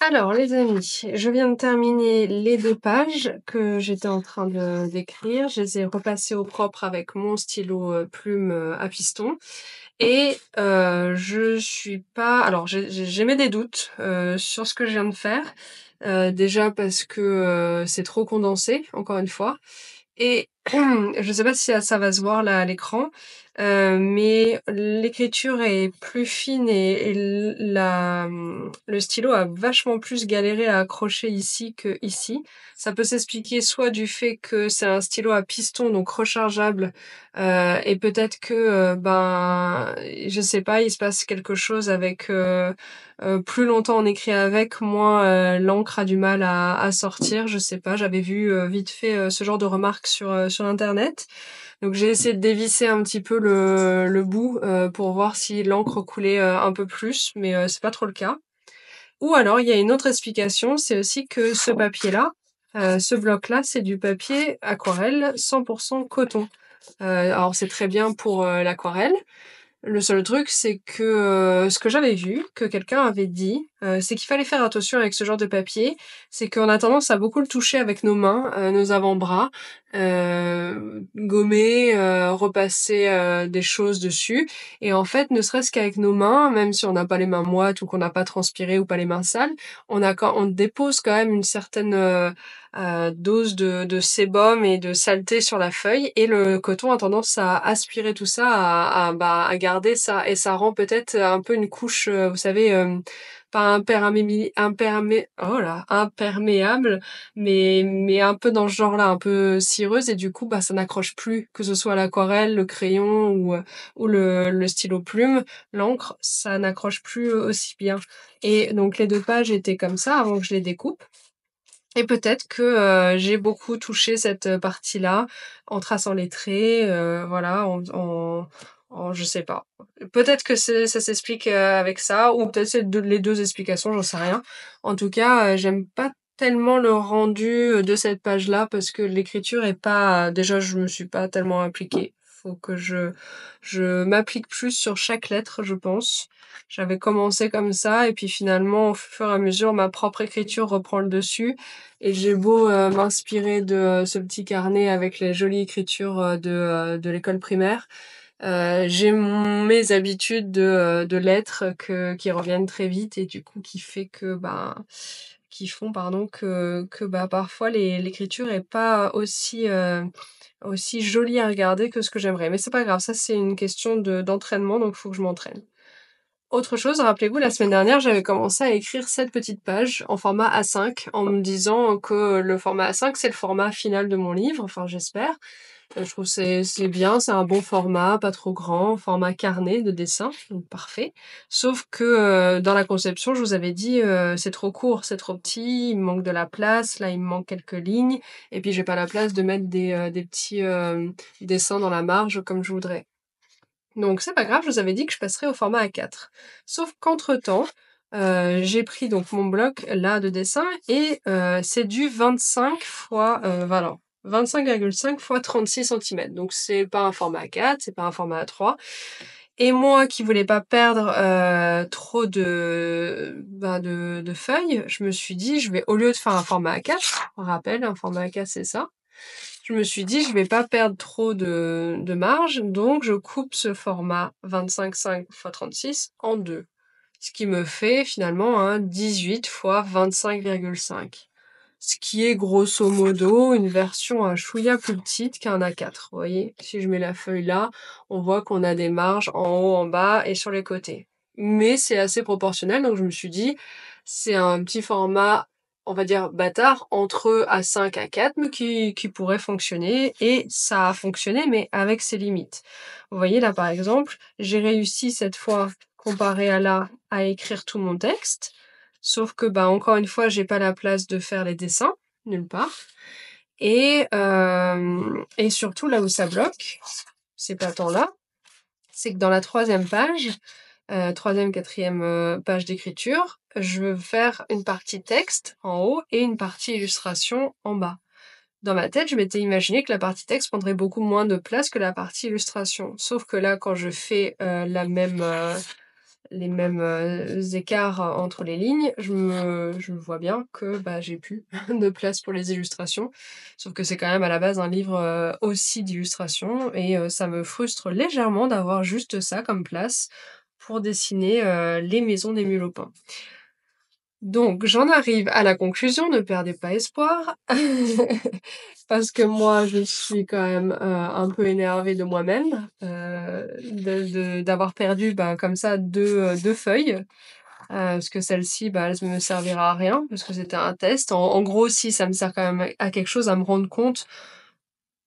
Alors les amis, je viens de terminer les 2 pages que j'étais en train d'écrire. Je les ai repassées au propre avec mon stylo, plume, à piston et je suis pas alors j'ai des doutes, sur ce que je viens de faire. Déjà parce que, c'est trop condensé, encore une fois et je sais pas si ça va se voir là à l'écran, mais l'écriture est plus fine et le stylo a vachement plus galéré à accrocher ici que ici. Ça peut s'expliquer soit du fait que c'est un stylo à piston, donc rechargeable, et peut-être que, ben, je sais pas, il se passe quelque chose avec, plus longtemps on écrit avec, moins, l'encre a du mal à sortir, je sais pas. J'avais vu, vite fait, ce genre de remarques sur internet. Donc j'ai essayé de dévisser un petit peu le bout, pour voir si l'encre coulait, un peu plus, mais, c'est pas trop le cas. Ou alors il y a une autre explication, c'est aussi que ce papier-là, ce bloc-là, c'est du papier aquarelle 100 coton. Alors c'est très bien pour, l'aquarelle. Le seul truc, c'est que, ce que j'avais vu, que quelqu'un avait dit, c'est qu'il fallait faire attention avec ce genre de papier. C'est qu'on a tendance à beaucoup le toucher avec nos mains, nos avant-bras, gommer, repasser, des choses dessus et en fait, ne serait-ce qu'avec nos mains, même si on n'a pas les mains moites ou qu'on n'a pas transpiré ou pas les mains sales, on dépose quand même une certaine, dose de sébum et de saleté sur la feuille et le coton a tendance à aspirer tout ça, à garder ça et ça rend peut-être un peu une couche, vous savez, pas imperméable, mais un peu dans ce genre-là, un peu cireuse et du coup, bah, ça n'accroche plus, que ce soit l'aquarelle, le crayon ou le stylo plume, l'encre, ça n'accroche plus aussi bien. Et donc les 2 pages étaient comme ça avant que je les découpe. Et peut-être que, j'ai beaucoup touché cette partie-là en traçant les traits, voilà, en je sais pas. Peut-être que ça s'explique, avec ça ou peut-être c'est les 2 explications, j'en sais rien. En tout cas, j'aime pas tellement le rendu, de cette page-là parce que l'écriture est pas déjà je me suis pas tellement appliquée. Faut que je m'applique plus sur chaque lettre, je pense. J'avais commencé comme ça et puis finalement, au fur et à mesure, ma propre écriture reprend le dessus et j'ai beau, m'inspirer de, ce petit carnet avec les jolies écritures, de l'école primaire, j'ai mes habitudes de lettres qui reviennent très vite et du coup qui font pardon que bah, parfois l'écriture est pas aussi jolie à regarder que ce que j'aimerais. Mais c'est pas grave, ça c'est une question d'entraînement, donc faut que je m'entraîne. Autre chose, rappelez-vous, la semaine dernière, j'avais commencé à écrire cette petite page en format A5 en me disant que le format A5, c'est le format final de mon livre, enfin j'espère. Je trouve que c'est bien, c'est un bon format, pas trop grand, format carnet de dessin, donc parfait. Sauf que dans la conception, je vous avais dit c'est trop court, c'est trop petit, il me manque de la place, là il me manque quelques lignes, et puis j'ai pas la place de mettre des petits dessins dans la marge comme je voudrais. Donc c'est pas grave, je vous avais dit que je passerais au format A4. Sauf qu'entre-temps, j'ai pris donc mon bloc là de dessin et c'est du 25 fois, voilà, 25,5 fois 36 centimètres. Donc c'est pas un format A4, c'est pas un format A3. Et moi qui voulais pas perdre trop de feuilles, je me suis dit, je vais au lieu de faire un format A4, on rappelle, un format A4 c'est ça, je me suis dit, je vais pas perdre trop de marge, donc je coupe ce format 25,5 x 36 en deux. Ce qui me fait finalement un 18 fois 25,5. Ce qui est grosso modo une version un chouïa plus petite qu'un A4. Vous voyez, si je mets la feuille là, on voit qu'on a des marges en haut, en bas et sur les côtés. Mais c'est assez proportionnel, donc je me suis dit, c'est un petit format, on va dire bâtard, entre A5 et A4, mais qui pourrait fonctionner. Et ça a fonctionné, mais avec ses limites. Vous voyez là par exemple, j'ai réussi cette fois, comparé à là, à écrire tout mon texte. Sauf que, bah, encore une fois, j'ai pas la place de faire les dessins, nulle part. Et surtout, là où ça bloque, c'est pas tant là, c'est que dans la troisième page, troisième, quatrième page d'écriture, je veux faire une partie texte en haut et une partie illustration en bas. Dans ma tête, je m'étais imaginé que la partie texte prendrait beaucoup moins de place que la partie illustration. Sauf que là, quand je fais les mêmes écarts entre les lignes, je vois bien que j'ai plus de place pour les illustrations. Sauf que c'est quand même à la base un livre aussi d'illustrations et ça me frustre légèrement d'avoir juste ça comme place pour dessiner les maisons des Mulopins. Donc, j'en arrive à la conclusion, ne perdez pas espoir, parce que moi, je suis quand même un peu énervée de moi-même, d'avoir perdu comme ça deux feuilles, parce que celle-ci, elle me servira à rien, parce que c'était un test. En gros, si ça me sert quand même à quelque chose, à me rendre compte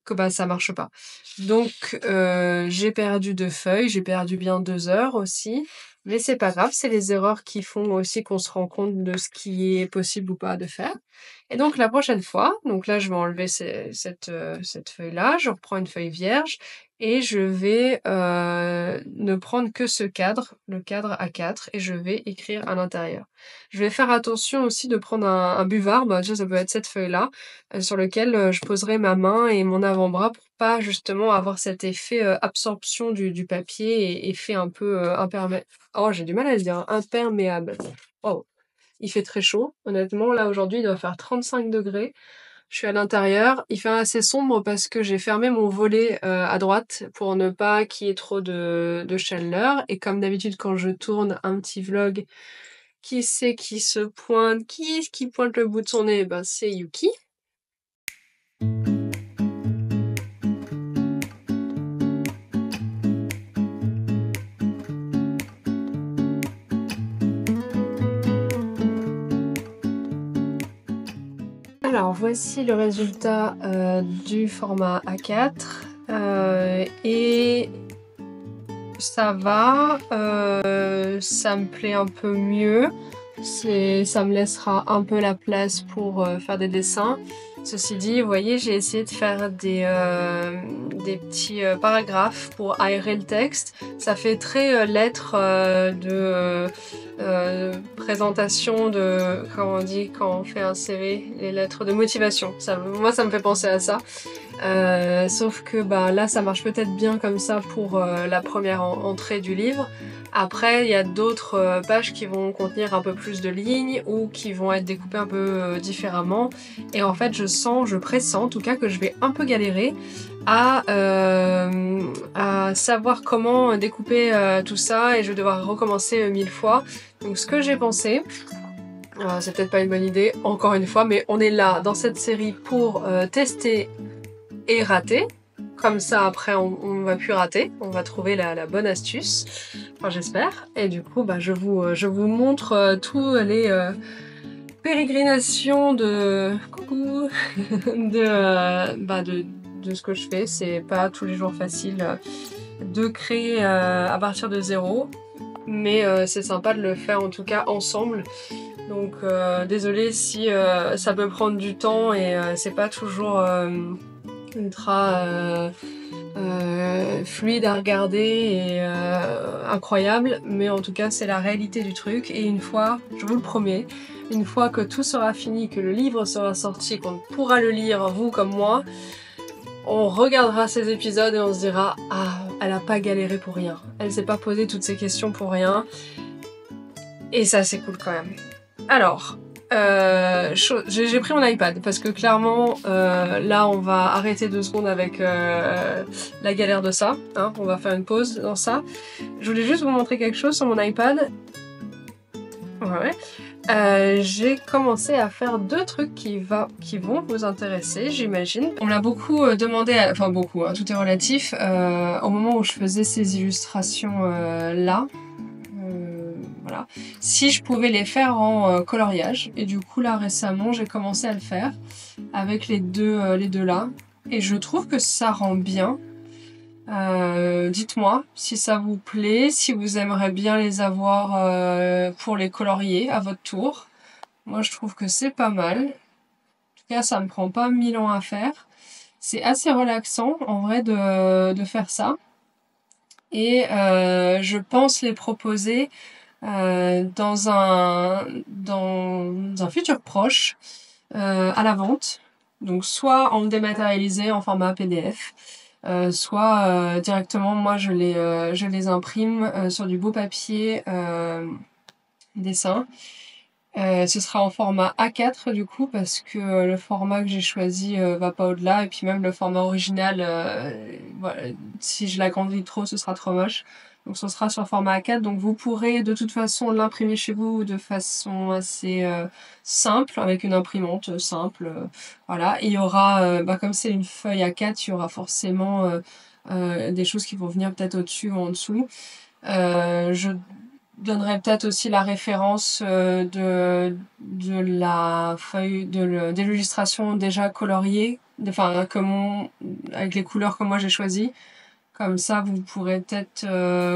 que ça marche pas. Donc j'ai perdu 2 feuilles, j'ai perdu bien 2 heures aussi, mais c'est pas grave, c'est les erreurs qui font aussi qu'on se rend compte de ce qui est possible ou pas de faire. Et donc la prochaine fois, donc là je vais enlever cette feuille-là, je reprends une feuille vierge et je vais ne prendre que ce cadre, le cadre A4, et je vais écrire à l'intérieur. Je vais faire attention aussi de prendre un buvard, déjà ça peut être cette feuille-là, sur lequel je poserai ma main et mon avant-bras pour pas justement avoir cet effet absorption du papier et effet un peu imperméable. Oh, j'ai du mal à le dire, imperméable. Oh, il fait très chaud, honnêtement. Là aujourd'hui, il doit faire 35 degrés. Je suis à l'intérieur. Il fait assez sombre parce que j'ai fermé mon volet à droite pour ne pas qu'il y ait trop de chaleur. Et comme d'habitude, quand je tourne un petit vlog, qui c'est qui se pointe, qui pointe le bout de son nez? C'est Yuki. Alors voici le résultat du format A4 et ça va, ça me plaît un peu mieux, ça me laissera un peu la place pour faire des dessins. Ceci dit, vous voyez, j'ai essayé de faire des petits paragraphes pour aérer le texte. Ça fait très lettre de présentation de, comment on dit quand on fait un CV, les lettres de motivation. Moi, ça me fait penser à ça. Sauf que là, ça marche peut-être bien comme ça pour la première entrée du livre. Après, il y a d'autres pages qui vont contenir un peu plus de lignes ou qui vont être découpées un peu différemment. Et en fait, je pressens en tout cas que je vais un peu galérer à savoir comment découper tout ça et je vais devoir recommencer 1000 fois. Donc ce que j'ai pensé, c'est peut-être pas une bonne idée, encore une fois, mais on est là dans cette série pour tester et rater. Comme ça, après, on va plus rater. On va trouver la bonne astuce. Enfin, j'espère. Et du coup, je vous montre tous les pérégrinations de... Coucou de ce que je fais. C'est pas tous les jours facile de créer à partir de zéro. Mais c'est sympa de le faire, en tout cas, ensemble. Donc, désolée si ça peut prendre du temps et c'est pas toujours... ultra fluide à regarder et incroyable, mais en tout cas c'est la réalité du truc. Et une fois, je vous le promets, une fois que tout sera fini, que le livre sera sorti, qu'on pourra le lire, vous comme moi, on regardera ces épisodes et on se dira « Ah, elle a pas galéré pour rien, elle s'est pas posé toutes ces questions pour rien. » Et ça c'est cool quand même. Alors, j'ai pris mon iPad parce que clairement là on va arrêter 2 secondes avec la galère de ça, hein, on va faire une pause dans ça. Je voulais juste vous montrer quelque chose sur mon iPad. Ouais. J'ai commencé à faire 2 trucs qui vont vous intéresser, j'imagine. On me l'a beaucoup demandé, enfin beaucoup, hein, tout est relatif, au moment où je faisais ces illustrations là. Voilà. Si je pouvais les faire en coloriage. Et du coup, là, récemment, j'ai commencé à le faire avec les deux là. Et je trouve que ça rend bien. Dites-moi si ça vous plaît, si vous aimeriez bien les avoir pour les colorier à votre tour. Moi, je trouve que c'est pas mal. En tout cas, ça me prend pas 1000 ans à faire. C'est assez relaxant, en vrai, de faire ça. Et je pense les proposer dans un futur proche à la vente. Donc soit en dématérialisé en format PDF, soit directement moi je les imprime sur du beau papier dessin. Ce sera en format A4 du coup parce que le format que j'ai choisi va pas au-delà et puis même le format original, voilà, si je l'agrandis trop, ce sera trop moche. Donc ce sera sur format A4. Donc vous pourrez de toute façon l'imprimer chez vous de façon assez simple avec une imprimante simple. Voilà. Et il y aura, comme c'est une feuille A4, il y aura forcément des choses qui vont venir peut-être au-dessus ou en dessous. Je donnerai peut-être aussi la référence de la feuille de l'illustration déjà coloriée, enfin avec les couleurs que moi j'ai choisies. Comme ça, vous pourrez peut-être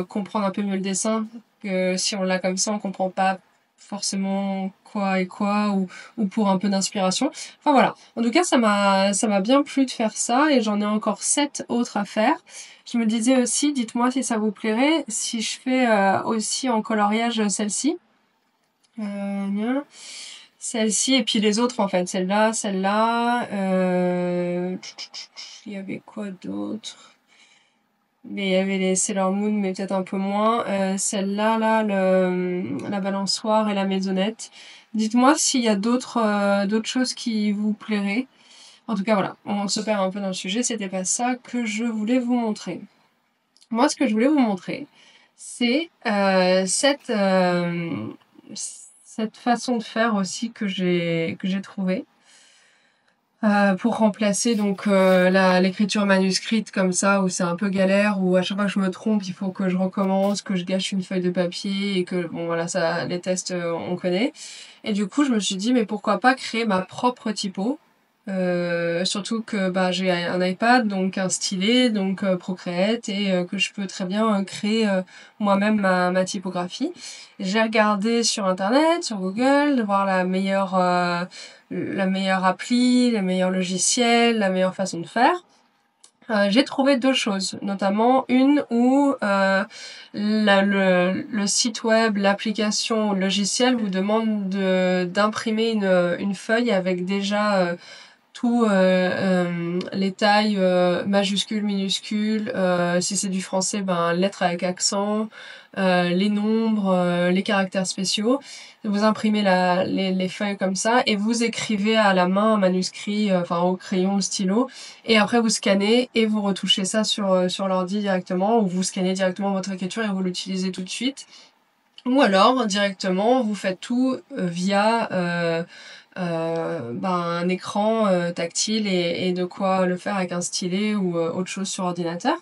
comprendre un peu mieux le dessin, que si on l'a comme ça, on comprend pas forcément quoi et quoi, ou pour un peu d'inspiration. Enfin voilà. En tout cas, ça m'a bien plu de faire ça, et j'en ai encore 7 autres à faire. Je me disais aussi, dites-moi si ça vous plairait, si je fais aussi en coloriage celle-ci. Celle-ci, et puis les autres en fait. Celle-là, celle-là. Il y avait quoi d'autre? Mais il y avait les Sailor Moon, mais peut-être un peu moins. Celle-là, là, la balançoire et la maisonnette. Dites-moi s'il y a d'autres choses qui vous plairaient. En tout cas, voilà, on se perd un peu dans le sujet. C'était pas ça que je voulais vous montrer. Moi, ce que je voulais vous montrer, c'est cette façon de faire aussi que j'ai trouvée. Pour remplacer donc l'écriture manuscrite comme ça, où c'est un peu galère, où à chaque fois que je me trompe, il faut que je recommence, que je gâche une feuille de papier et que bon voilà, ça, les tests on connaît. Et du coup je me suis dit mais pourquoi pas créer ma propre typo. Surtout que j'ai un iPad, donc un stylet, donc Procreate, et que je peux très bien créer moi-même ma typographie. J'ai regardé sur internet, sur Google, de voir la meilleure appli, le meilleur logiciel, la meilleure façon de faire. J'ai trouvé deux choses, notamment une où le site web, l'application, le logiciel vous demande d'imprimer une feuille avec déjà tous les tailles majuscules, minuscules, si c'est du français, lettres avec accent, les nombres, les caractères spéciaux. Vous imprimez les feuilles comme ça et vous écrivez à la main un manuscrit, au crayon, au stylo, et après vous scannez et vous retouchez ça sur l'ordi directement, ou vous scannez directement votre écriture et vous l'utilisez tout de suite. Ou alors directement vous faites tout via un écran tactile, et de quoi le faire avec un stylet ou autre chose sur ordinateur.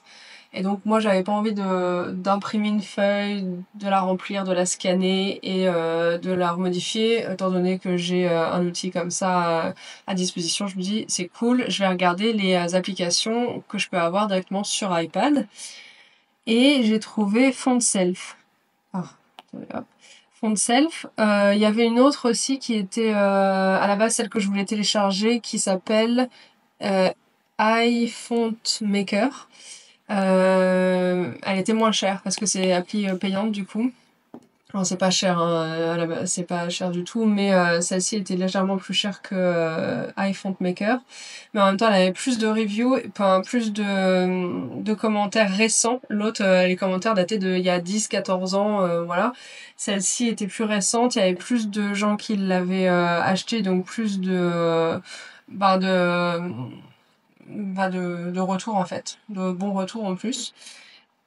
Et donc moi j'avais pas envie d'imprimer une feuille, de la remplir, de la scanner et de la remodifier, étant donné que j'ai un outil comme ça à disposition. Je me dis c'est cool, je vais regarder les applications que je peux avoir directement sur iPad, et j'ai trouvé FontSelf. Ah, hop. FontSelf. Il y avait une autre aussi qui était à la base celle que je voulais télécharger, qui s'appelle iFontMaker. Elle était moins chère parce que c'est appli payante du coup. Alors c'est pas cher, hein, c'est pas cher du tout, mais celle-ci était légèrement plus chère que iFontMaker. Mais en même temps, elle avait plus de reviews, plus de commentaires récents. L'autre, les commentaires dataient il y a 10-14 ans, voilà. Celle-ci était plus récente, il y avait plus de gens qui l'avaient acheté, donc plus de retours en fait, de bons retours en plus.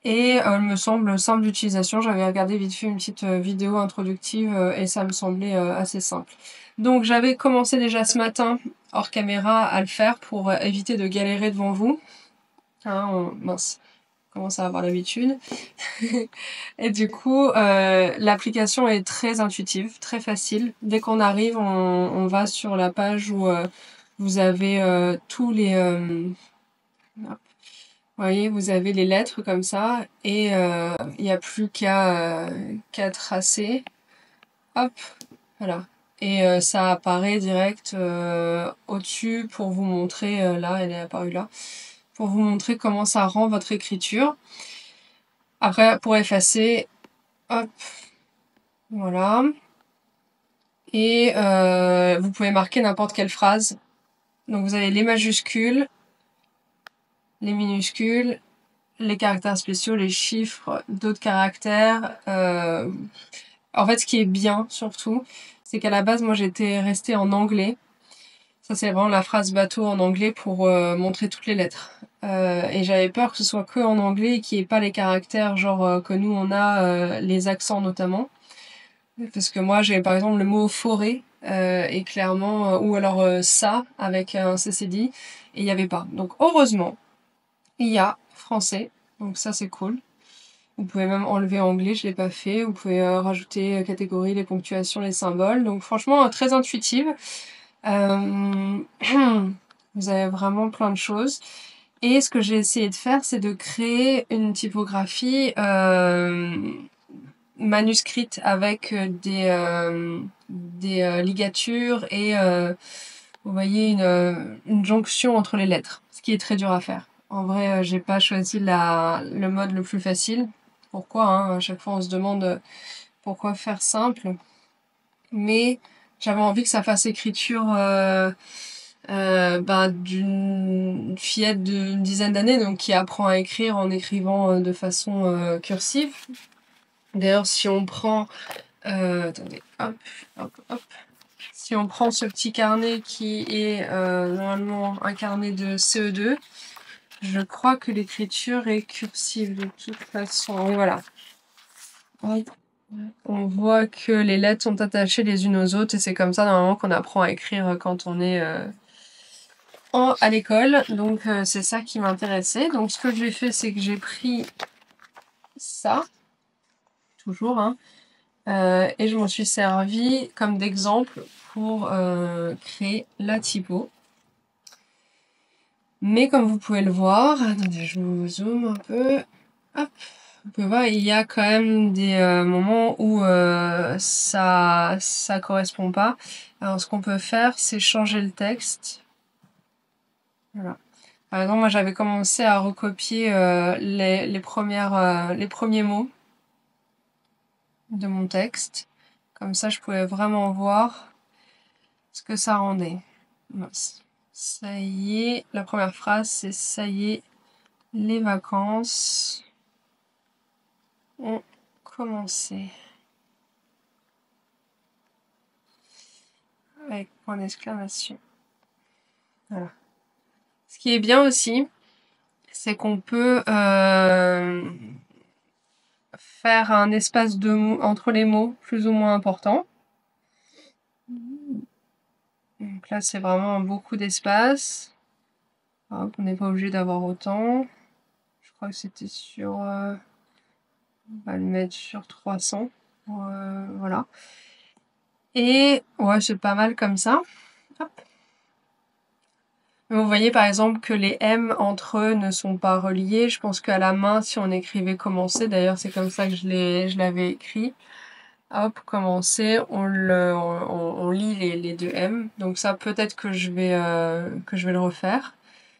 Et elle me semble simple d'utilisation. J'avais regardé vite fait une petite vidéo introductive et ça me semblait assez simple. Donc j'avais commencé déjà ce matin hors caméra à le faire pour éviter de galérer devant vous. Mince, on commence à avoir l'habitude. Et du coup, l'application est très intuitive, très facile. Dès qu'on arrive, on va sur la page où vous avez tous les... Vous voyez, vous avez les lettres comme ça, et il n'y a plus qu'à tracer. Hop, voilà. Et ça apparaît direct au-dessus pour vous montrer, là, elle est apparue là, pour vous montrer comment ça rend votre écriture. Après, pour effacer, hop, voilà. Et vous pouvez marquer n'importe quelle phrase. Donc vous avez les majuscules, les minuscules, les caractères spéciaux, les chiffres, d'autres caractères. En fait, ce qui est bien, surtout, c'est qu'à la base, moi, j'étais restée en anglais. Ça, c'est vraiment la phrase bateau en anglais pour montrer toutes les lettres. Et j'avais peur que ce soit que en anglais et qu'il n'y ait pas les caractères, genre que nous, on a, les accents notamment. Parce que moi, j'ai par exemple le mot forêt, et clairement, ou alors ça, avec un CCD, et il n'y avait pas. Donc, heureusement, il y a français, donc ça c'est cool. Vous pouvez même enlever anglais, je l'ai pas fait. Vous pouvez rajouter catégorie, les ponctuations, les symboles. Donc franchement, très intuitive. Euh, Vous avez vraiment plein de choses. Et ce que j'ai essayé de faire, c'est de créer une typographie manuscrite avec des ligatures et vous voyez une jonction entre les lettres, ce qui est très dur à faire. En vrai, j'ai pas choisi le mode le plus facile. Pourquoi, hein? À chaque fois, on se demande pourquoi faire simple. Mais j'avais envie que ça fasse écriture d'une fillette d'une dizaine d'années, donc qui apprend à écrire en écrivant de façon cursive. D'ailleurs, si on prend... attendez, hop, hop, hop. Si on prend ce petit carnet qui est normalement un carnet de CE2, je crois que l'écriture est cursive de toute façon. Et voilà. On voit que les lettres sont attachées les unes aux autres et c'est comme ça normalement qu'on apprend à écrire quand on est à l'école. Donc c'est ça qui m'intéressait. Donc ce que j'ai fait, c'est que j'ai pris ça, toujours, hein, et je m'en suis servi comme d'exemple pour créer la typo. Mais comme vous pouvez le voir, attendez, je vous zoome un peu. Hop. Vous pouvez voir, il y a quand même des moments où ça correspond pas. Alors ce qu'on peut faire, c'est changer le texte. Voilà. Par exemple, moi j'avais commencé à recopier les premiers mots de mon texte. Comme ça, je pouvais vraiment voir ce que ça rendait. Ça y est, la première phrase, c'est ça y est, les vacances ont commencé. Avec point d'exclamation. Voilà. Ce qui est bien aussi, c'est qu'on peut faire un espace de mots entre les mots plus ou moins important. Donc là, c'est vraiment beaucoup d'espace. On n'est pas obligé d'avoir autant. Je crois que c'était sur... on va le mettre sur 300. Voilà. Et ouais, c'est pas mal comme ça. Hop. Vous voyez par exemple que les M entre eux ne sont pas reliés. Je pense qu'à la main, si on écrivait commencer, d'ailleurs c'est comme ça que je l'avais écrit. Hop, commencer, on lit les deux M. Donc ça peut-être que je vais le refaire.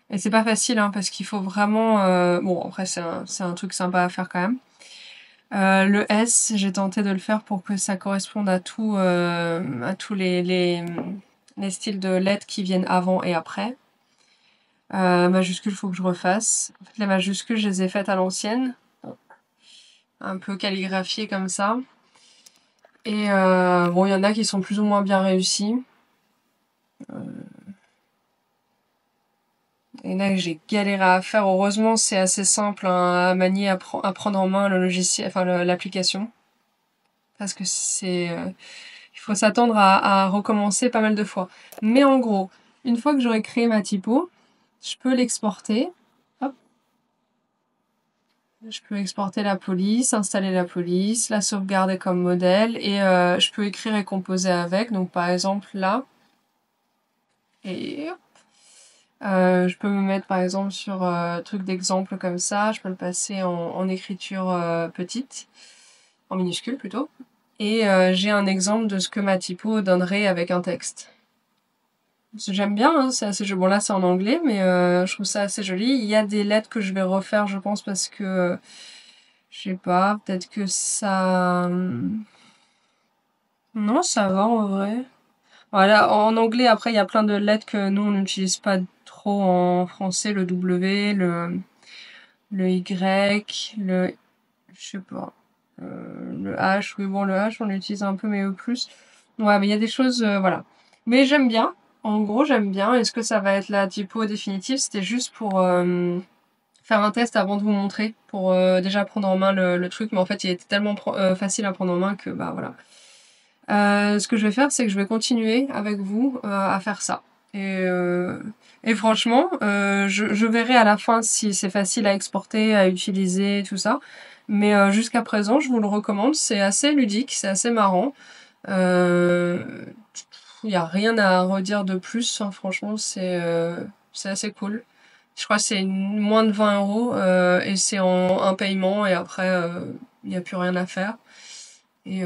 Et c'est pas facile hein, parce qu'il faut vraiment... bon après c'est un truc sympa à faire quand même. Le S, j'ai tenté de le faire pour que ça corresponde à tous les styles de lettres qui viennent avant et après. Majuscules, faut que je refasse. En fait, les majuscules, je les ai faites à l'ancienne. Un peu calligraphiées comme ça. Et bon, il y en a qui sont plus ou moins bien réussis. Il y en a que j'ai galéré à faire. Heureusement, c'est assez simple hein, à manier, à prendre en main le logiciel, enfin l'application. Parce que c'est... il faut s'attendre à recommencer pas mal de fois. Mais en gros, une fois que j'aurai créé ma typo, je peux l'exporter. Hop. Je peux exporter la police, installer la police, la sauvegarder comme modèle et je peux écrire et composer avec. Donc par exemple là. Et je peux me mettre par exemple sur truc d'exemple comme ça. Je peux le passer en écriture petite, en minuscule plutôt. Et j'ai un exemple de ce que ma typo donnerait avec un texte. J'aime bien, hein, c'est assez joli. Bon là c'est en anglais, mais je trouve ça assez joli. Il y a des lettres que je vais refaire, je pense, parce que je sais pas, peut-être que ça... Non, ça va en vrai. Voilà, en anglais, après, il y a plein de lettres que nous, on n'utilise pas trop. trop en français, le W, le Y, je sais pas, le H, oui bon le H on l'utilise un peu mais eux plus. Ouais mais il y a des choses, voilà. Mais j'aime bien, en gros j'aime bien. Est-ce que ça va être la typo définitive? C'était juste pour faire un test avant de vous montrer, pour déjà prendre en main le truc, mais en fait il était tellement facile à prendre en main que bah voilà. Ce que je vais faire, c'est que je vais continuer avec vous à faire ça. Et franchement, je verrai à la fin si c'est facile à exporter, à utiliser, tout ça. Mais jusqu'à présent, je vous le recommande. C'est assez ludique, c'est assez marrant. Euh, Il y a rien à redire de plus, hein. Franchement, c'est assez cool. Je crois que c'est moins de 20 € et c'est en un paiement et après, il n'y a plus rien à faire. Et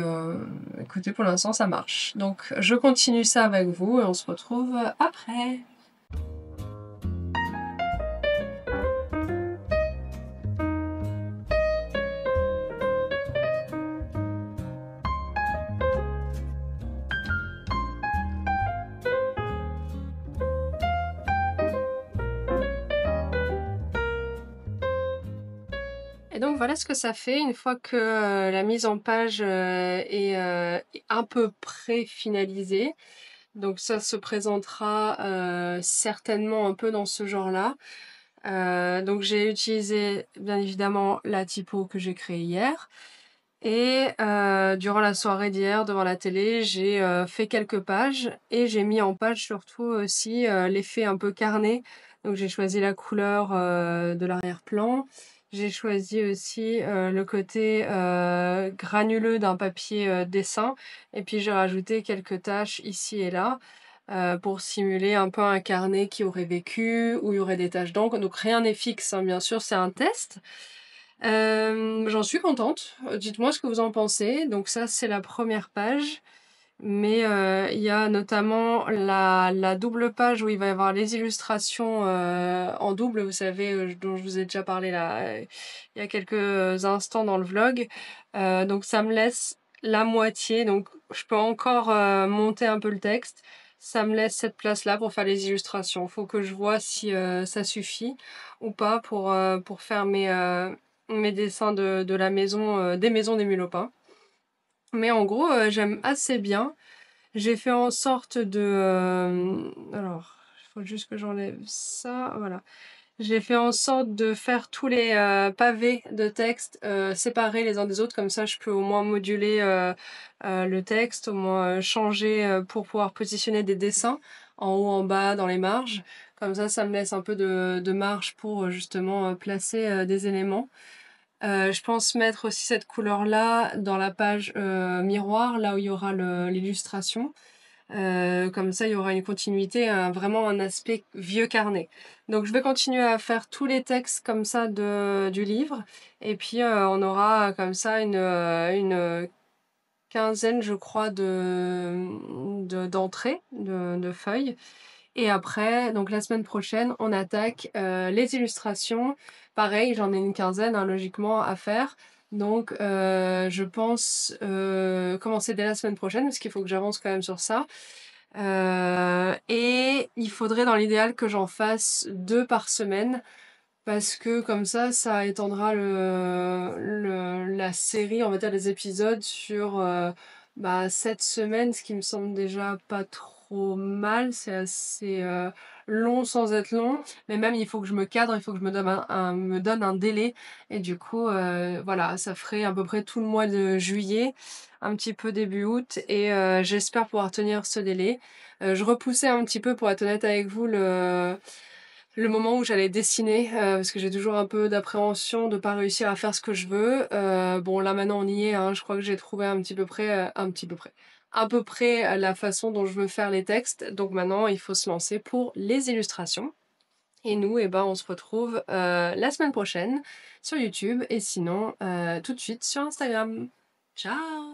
écoutez, pour l'instant, ça marche. Donc, je continue ça avec vous et on se retrouve après. Et donc voilà ce que ça fait une fois que la mise en page est à peu près finalisée. Donc ça se présentera certainement un peu dans ce genre-là. Donc j'ai utilisé bien évidemment la typo que j'ai créée hier. Et durant la soirée d'hier devant la télé, j'ai fait quelques pages et j'ai mis en page surtout aussi l'effet un peu carné. Donc j'ai choisi la couleur de l'arrière-plan. J'ai choisi aussi le côté granuleux d'un papier dessin. Et puis j'ai rajouté quelques taches ici et là pour simuler un peu un carnet qui aurait vécu, où il y aurait des taches d'encre. Donc rien n'est fixe, hein, bien sûr, c'est un test. J'en suis contente. Dites-moi ce que vous en pensez. Donc ça, c'est la première page. Mais il y a notamment la double page où il va y avoir les illustrations en double, vous savez, dont je vous ai déjà parlé là, il y a quelques instants dans le vlog. Donc ça me laisse la moitié. Donc je peux encore monter un peu le texte. Ça me laisse cette place-là pour faire les illustrations. Faut que je vois si ça suffit ou pas pour faire mes dessins de la maison, des maisons des Mulopins. Mais en gros, j'aime assez bien. J'ai fait en sorte de... alors, il faut juste que j'enlève ça. Voilà. J'ai fait en sorte de faire tous les pavés de texte séparés les uns des autres. Comme ça, je peux au moins moduler le texte, au moins changer pour pouvoir positionner des dessins en haut, en bas, dans les marges. Comme ça me laisse un peu de marge pour justement placer des éléments. Je pense mettre aussi cette couleur-là dans la page miroir, là où il y aura l'illustration. Comme ça, il y aura une continuité, vraiment un aspect vieux carnet. Donc je vais continuer à faire tous les textes comme ça du livre. Et puis on aura comme ça une quinzaine, je crois, d'entrées, de feuilles. Et après, donc la semaine prochaine, on attaque les illustrations. Pareil, j'en ai une quinzaine, hein, logiquement, à faire. Donc je pense commencer dès la semaine prochaine, parce qu'il faut que j'avance quand même sur ça. Et il faudrait dans l'idéal que j'en fasse 2 par semaine, parce que comme ça étendra la série, on va dire les épisodes sur 7 semaines, ce qui me semble déjà pas trop mal. C'est assez long sans être long, mais même il faut que je me cadre, il faut que je me donne me donne un délai. Et du coup, voilà, ça ferait à peu près tout le mois de juillet, un petit peu début août, et j'espère pouvoir tenir ce délai. Je repoussais un petit peu, pour être honnête avec vous, le moment où j'allais dessiner, parce que j'ai toujours un peu d'appréhension de pas réussir à faire ce que je veux. Bon là maintenant on y est, hein, je crois que j'ai trouvé à peu près la façon dont je veux faire les textes. Donc maintenant il faut se lancer pour les illustrations. Et nous, eh ben, on se retrouve la semaine prochaine sur YouTube et sinon tout de suite sur Instagram. Ciao!